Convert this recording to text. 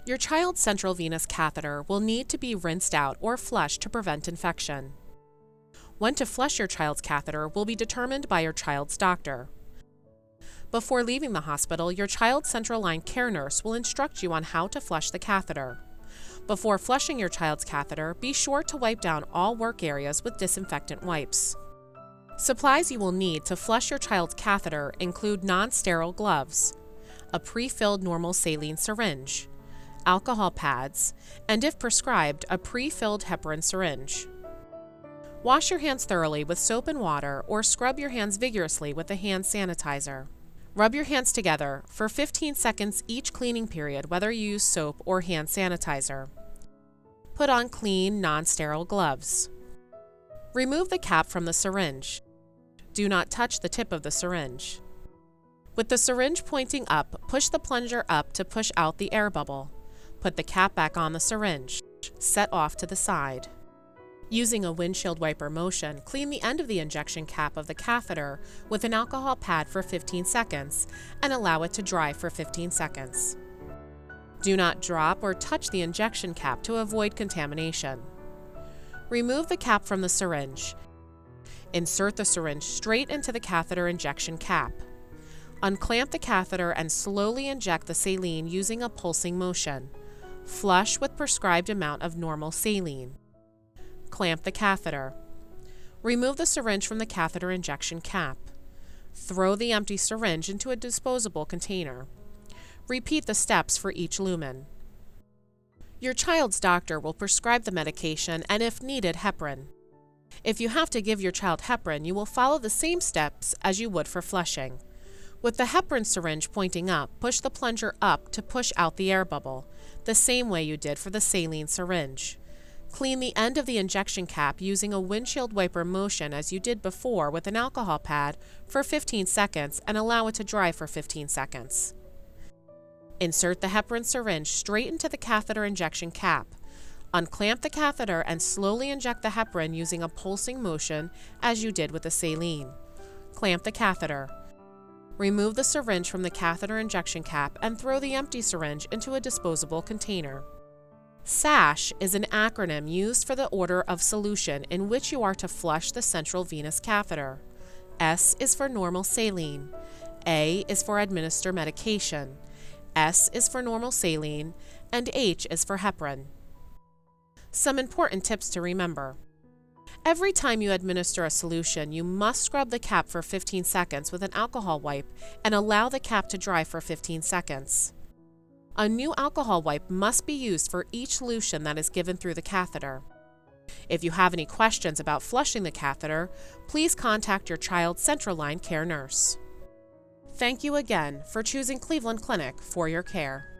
Your child's central venous catheter will need to be rinsed out or flushed to prevent infection. When to flush your child's catheter will be determined by your child's doctor. Before leaving the hospital, your child's central line care nurse will instruct you on how to flush the catheter. Before flushing your child's catheter, be sure to wipe down all work areas with disinfectant wipes. Supplies you will need to flush your child's catheter include non-sterile gloves, a pre-filled normal saline syringe, alcohol pads, and if prescribed, a pre-filled heparin syringe. Wash your hands thoroughly with soap and water or scrub your hands vigorously with a hand sanitizer. Rub your hands together for 15 seconds each cleaning period, whether you use soap or hand sanitizer. Put on clean, non-sterile gloves. Remove the cap from the syringe. Do not touch the tip of the syringe. With the syringe pointing up, push the plunger up to push out the air bubble. Put the cap back on the syringe. Set off to the side. Using a windshield wiper motion, clean the end of the injection cap of the catheter with an alcohol pad for 15 seconds and allow it to dry for 15 seconds. Do not drop or touch the injection cap to avoid contamination. Remove the cap from the syringe. Insert the syringe straight into the catheter injection cap. Unclamp the catheter and slowly inject the saline using a pulsing motion. Flush with prescribed amount of normal saline. Clamp the catheter. Remove the syringe from the catheter injection cap. Throw the empty syringe into a disposable container. Repeat the steps for each lumen. Your child's doctor will prescribe the medication and, if needed, heparin. If you have to give your child heparin, you will follow the same steps as you would for flushing. With the heparin syringe pointing up, push the plunger up to push out the air bubble, the same way you did for the saline syringe. Clean the end of the injection cap using a windshield wiper motion as you did before with an alcohol pad for 15 seconds and allow it to dry for 15 seconds. Insert the heparin syringe straight into the catheter injection cap. Unclamp the catheter and slowly inject the heparin using a pulsing motion as you did with the saline. Clamp the catheter. Remove the syringe from the catheter injection cap and throw the empty syringe into a disposable container. SASH is an acronym used for the order of solution in which you are to flush the central venous catheter. S is for normal saline. A is for administer medication. S is for normal saline, and H is for heparin. Some important tips to remember. Every time you administer a solution, you must scrub the cap for 15 seconds with an alcohol wipe and allow the cap to dry for 15 seconds. A new alcohol wipe must be used for each solution that is given through the catheter. If you have any questions about flushing the catheter, please contact your child's central line care nurse. Thank you again for choosing Cleveland Clinic for your care.